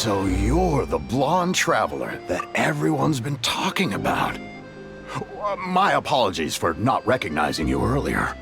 So you're the blonde traveler that everyone's been talking about. My apologies for not recognizing you earlier.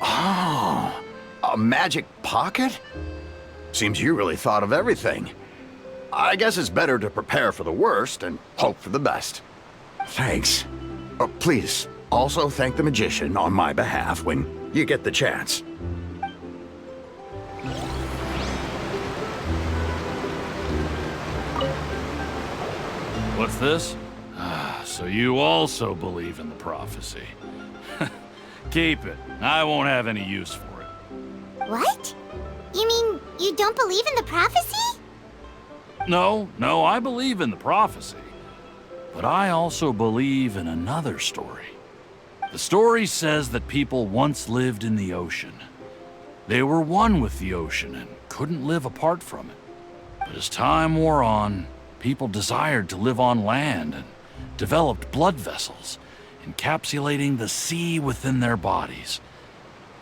Oh, a magic pocket? Seems you really thought of everything. I guess it's better to prepare for the worst and hope for the best. Thanks. Please, also thank the magician on my behalf when you get the chance. What's this? So you also believe in the prophecy. Keep it. I won't have any use for it. What? You mean you don't believe in the prophecy? No, I believe in the prophecy. But I also believe in another story. The story says that people once lived in the ocean. They were one with the ocean and couldn't live apart from it. But as time wore on, people desired to live on land and developed blood vessels, encapsulating the sea within their bodies.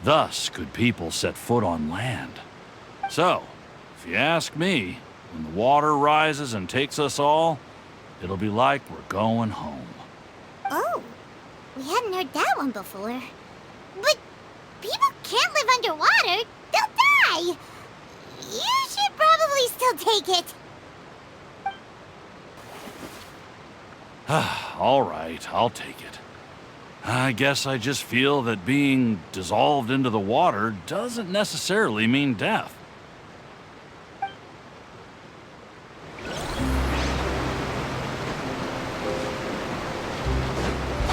Thus could people set foot on land. So, if you ask me, when the water rises and takes us all, it'll be like we're going home. Oh, we hadn't heard that one before. But people can't live underwater. They'll die. You should probably still take it. All right, I'll take it. I guess I just feel that being dissolved into the water doesn't necessarily mean death.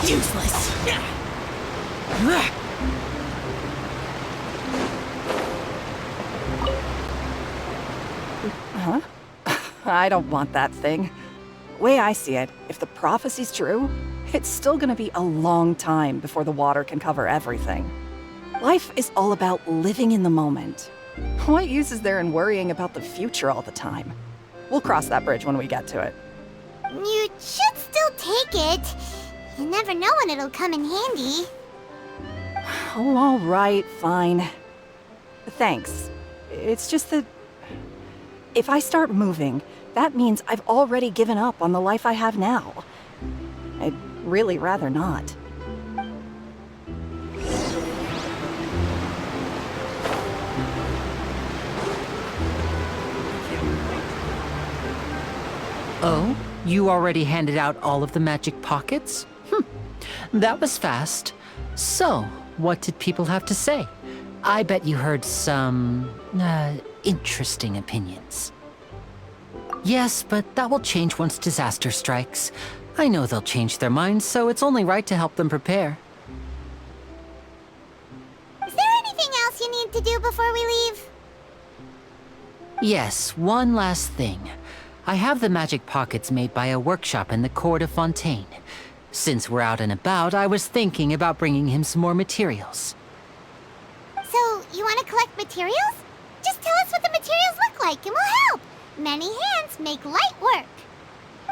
Useless. Huh? I don't want that thing. Way I see it, if the prophecy's true, it's still gonna be a long time before the water can cover everything. Life is all about living in the moment. What use is there in worrying about the future all the time? We'll cross that bridge when we get to it. You should still take it. You never know when it'll come in handy. Oh, all right, fine. Thanks. It's just that if I start moving, that means I've already given up on the life I have now. I'd really rather not. Oh, you already handed out all of the magic pockets? That was fast. So, what did people have to say? I bet you heard some, interesting opinions. Yes, but that will change once disaster strikes. I know they'll change their minds, so it's only right to help them prepare. Is there anything else you need to do before we leave? Yes, one last thing. I have the magic pockets made by a workshop in the court of Fontaine. Since we're out and about, I was thinking about bringing him some more materials. So, you want to collect materials? Just tell us what the materials look like and we'll help. Many hands make light work.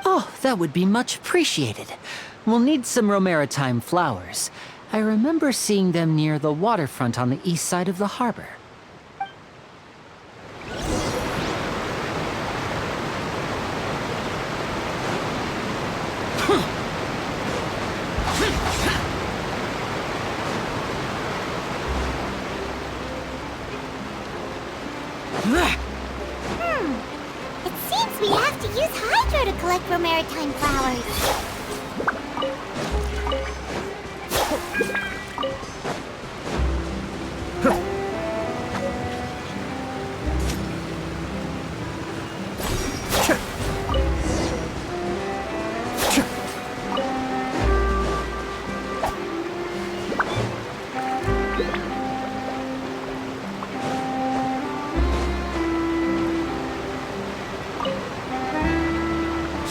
Oh, that would be much appreciated. We'll need some Romaritime flowers. I remember seeing them near the waterfront on the east side of the harbor. It seems we have to use hydro to collect Romaritime flowers.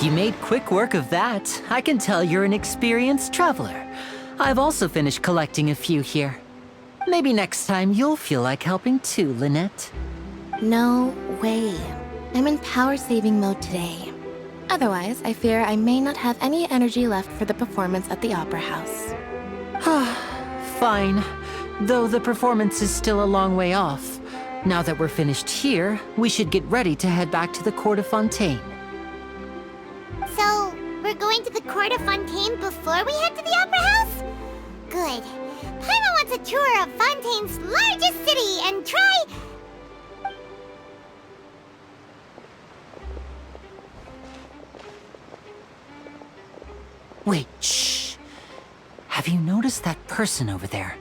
You made quick work of that. I can tell you're an experienced traveler. I've also finished collecting a few here. Maybe next time you'll feel like helping too, Lynette. No way. I'm in power-saving mode today. Otherwise, I fear I may not have any energy left for the performance at the Opera House. Fine. Though the performance is still a long way off. Now that we're finished here, we should get ready to head back to the Court of Fontaine. So, we're going to the Court of Fontaine before we head to the Opera House? Good. Paimon wants a tour of Fontaine's largest city and try... Wait, shh. Have you noticed that person over there?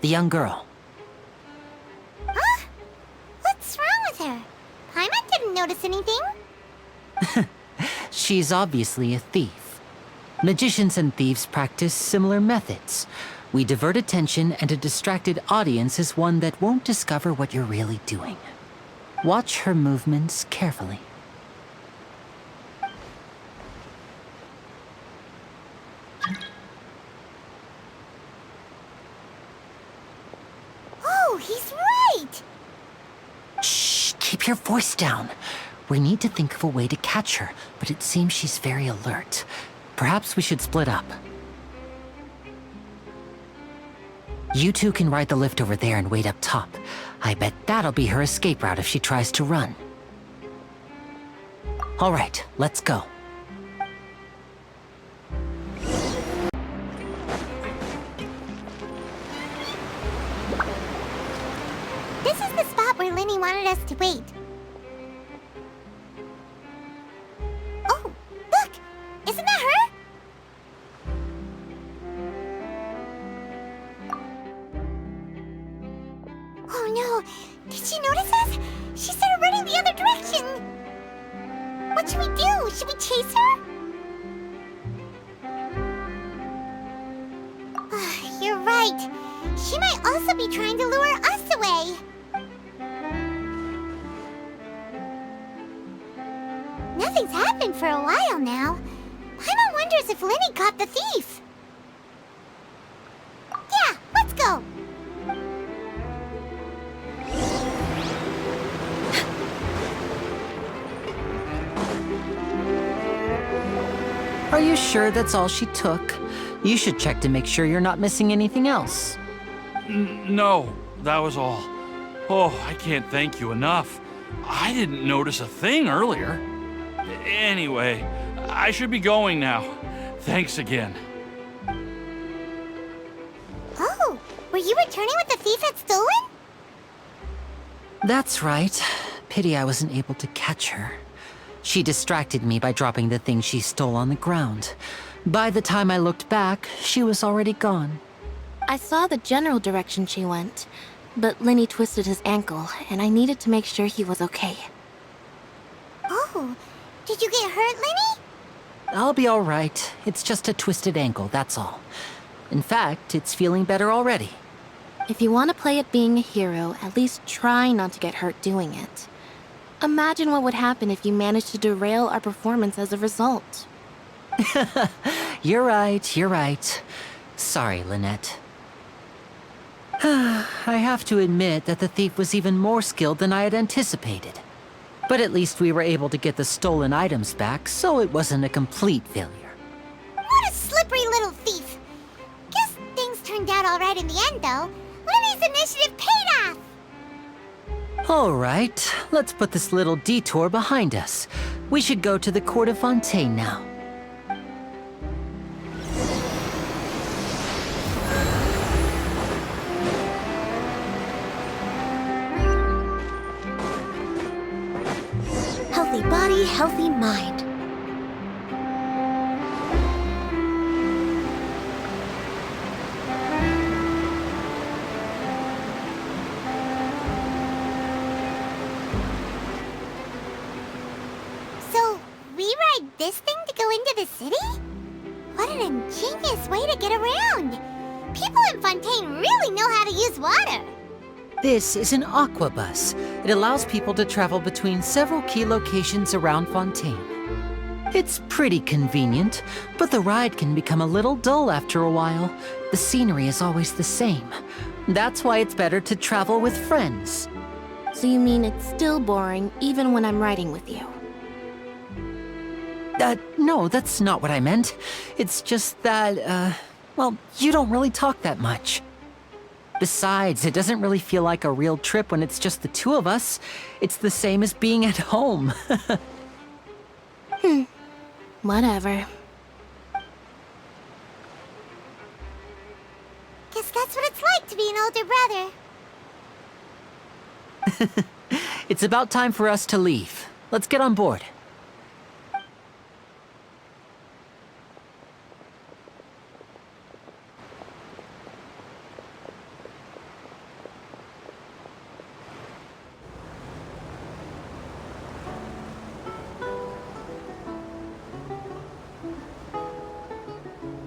The young girl. Huh? What's wrong with her? Paimon didn't notice anything. She's obviously a thief. Magicians and thieves practice similar methods. We divert attention, and a distracted audience is one that won't discover what you're really doing. Watch her movements carefully. Oh, he's right! Shh, keep your voice down. We need to think of a way to catch her, but it seems she's very alert. Perhaps we should split up. You two can ride the lift over there and wait up top. I bet that'll be her escape route if she tries to run. All right, let's go. This is the spot where Linny wanted us to wait. Oh, look! Isn't that her? Oh no! Did she notice us? She started running the other direction! What should we do? Should we chase her? You're right. She might also be trying to lure us away. Nothing's happened for a while now. Paimon wonders if Linny caught the thief. Yeah, let's go. Are you sure that's all she took? You should check to make sure you're not missing anything else. No, that was all. Oh, I can't thank you enough. I didn't notice a thing earlier. Anyway, I should be going now. Thanks again. Oh, were you returning what the thief had stolen? That's right. Pity I wasn't able to catch her. She distracted me by dropping the thing she stole on the ground. By the time I looked back, she was already gone. I saw the general direction she went, but Linny twisted his ankle, and I needed to make sure he was okay. Oh, did you get hurt, Linny? I'll be all right. It's just a twisted ankle, that's all. In fact, it's feeling better already. If you want to play at being a hero, at least try not to get hurt doing it. Imagine what would happen if you managed to derail our performance as a result. You're right, you're right. Sorry, Lynette. I have to admit that the thief was even more skilled than I had anticipated. But at least we were able to get the stolen items back, so it wasn't a complete failure. What a slippery little thief. Guess things turned out all right in the end, though. Linny's initiative paid off. All right, let's put this little detour behind us. We should go to the Court of Fontaine now. Healthy body, healthy mind. So, we ride this thing to go into the city? What an ingenious way to get around. People in Fontaine really know how to use water. This is an aqua bus. It allows people to travel between several key locations around Fontaine. It's pretty convenient, but the ride can become a little dull after a while. The scenery is always the same. That's why it's better to travel with friends. So you mean it's still boring even when I'm riding with you? No, that's not what I meant. It's just that, well, you don't really talk that much. Besides, it doesn't really feel like a real trip when it's just the two of us. It's the same as being at home. Whatever. Guess that's what it's like to be an older brother. It's about time for us to leave. Let's get on board.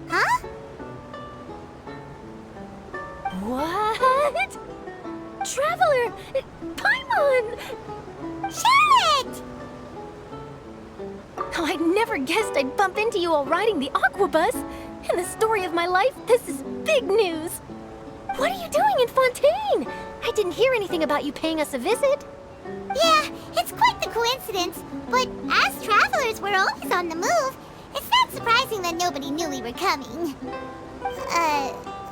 Huh? What? Traveler! Paimon! Charlotte! Oh, I never guessed I'd bump into you all riding the aqua bus. In the story of my life, this is big news. What are you doing in Fontaine? I didn't hear anything about you paying us a visit. Yeah, it's quite the coincidence, but as travelers, we're always on the move. It's not surprising that nobody knew we were coming.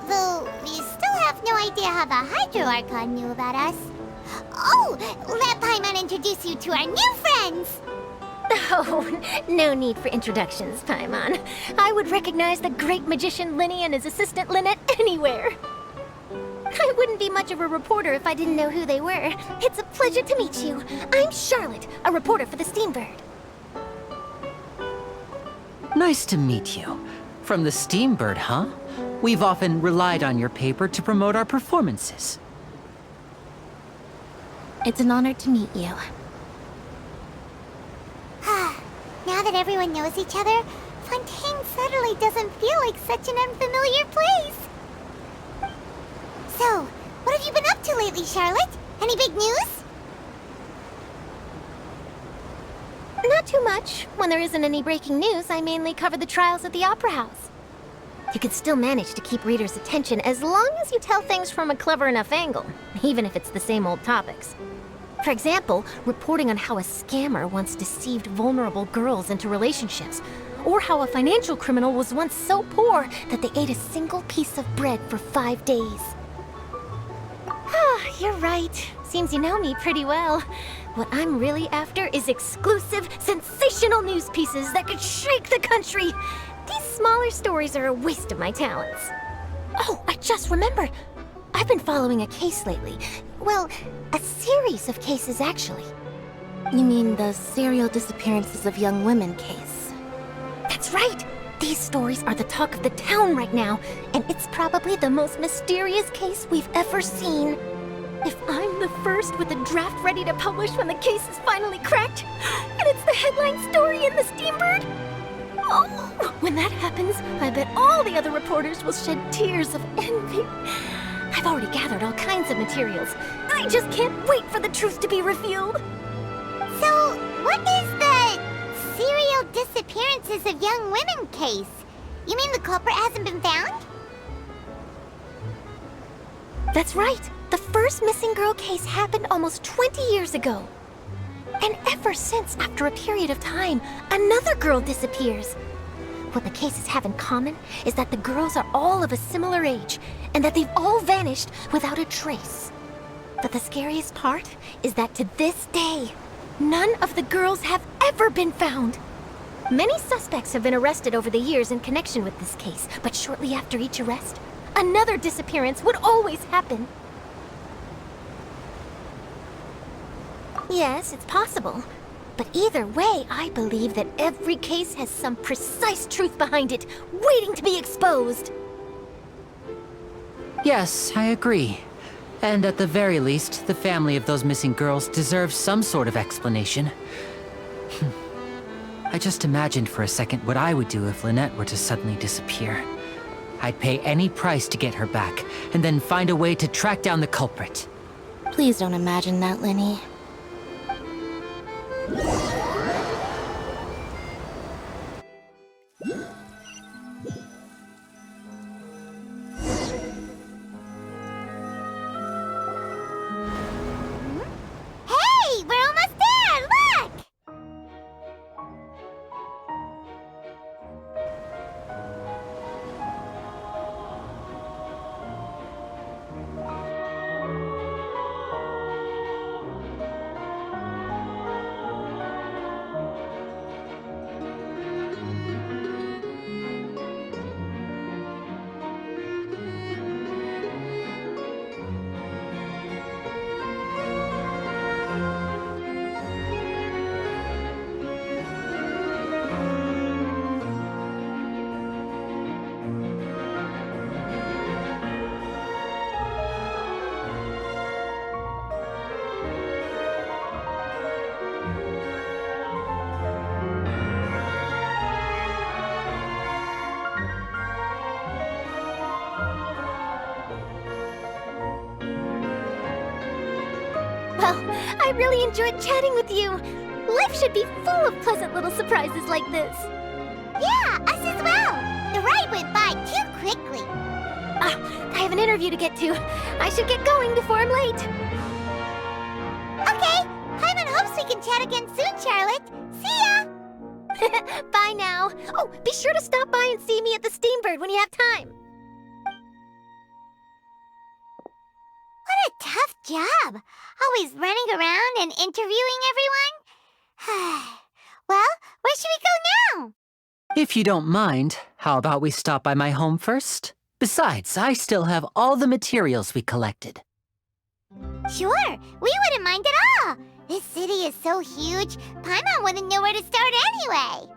Though we still have no idea how the Hydro Archon knew about us. Oh, let Paimon introduce you to our new friends! Oh, no need for introductions, Paimon. I would recognize the great magician Linny and his assistant Lynette anywhere. I wouldn't be much of a reporter if I didn't know who they were. It's a pleasure to meet you. I'm Charlotte, a reporter for the Steambird. Nice to meet you. From the Steambird, huh? We've often relied on your paper to promote our performances. It's an honor to meet you. Now that everyone knows each other, Fontaine suddenly doesn't feel like such an unfamiliar place. So, what have you been up to lately, Charlotte? Any big news? Not too much. When there isn't any breaking news, I mainly cover the trials at the Opera House. You can still manage to keep readers' attention as long as you tell things from a clever enough angle, even if it's the same old topics. For example, reporting on how a scammer once deceived vulnerable girls into relationships, or how a financial criminal was once so poor that they ate a single piece of bread for 5 days. Ah, you're right. Seems you know me pretty well. What I'm really after is exclusive, sensational news pieces that could shake the country. These smaller stories are a waste of my talents. Oh, I just remembered. I've been following a case lately. Well, a series of cases, actually. You mean the serial disappearances of young women case? That's right! These stories are the talk of the town right now, and it's probably the most mysterious case we've ever seen. If I'm the first with a draft ready to publish when the case is finally cracked, and it's the headline story in the Steambird, oh, when that happens, I bet all the other reporters will shed tears of envy. I've already gathered all kinds of materials. I just can't wait for the truth to be revealed. So, what is the serial disappearances of young women case? You mean the culprit hasn't been found? That's right. The first missing girl case happened almost 20 years ago. And ever since, after a period of time, another girl disappears. What the cases have in common is that the girls are all of a similar age, and that they've all vanished without a trace. But the scariest part is that to this day, none of the girls have ever been found. Many suspects have been arrested over the years in connection with this case, but shortly after each arrest, another disappearance would always happen. Yes, it's possible. But either way, I believe that every case has some precise truth behind it, waiting to be exposed. Yes, I agree. And at the very least, the family of those missing girls deserves some sort of explanation. I just imagined for a second what I would do if Lynette were to suddenly disappear. I'd pay any price to get her back, and then find a way to track down the culprit. Please don't imagine that, Linny. Hey, we're almost there! Look! I really enjoyed chatting with you. Life should be full of pleasant little surprises like this. Yeah, us as well. The ride went by too quickly. I have an interview to get to. I should get going before I'm late. Okay, Paimon hopes we can chat again soon, Charlotte. See ya! Bye now. Oh, be sure to stop by and see me at the Steambird when you have time. What a tough job. Always running around and interviewing everyone. Well, where should we go now? If you don't mind, how about we stop by my home first? Besides, I still have all the materials we collected. Sure, we wouldn't mind at all. This city is so huge, Paimon wouldn't know where to start anyway.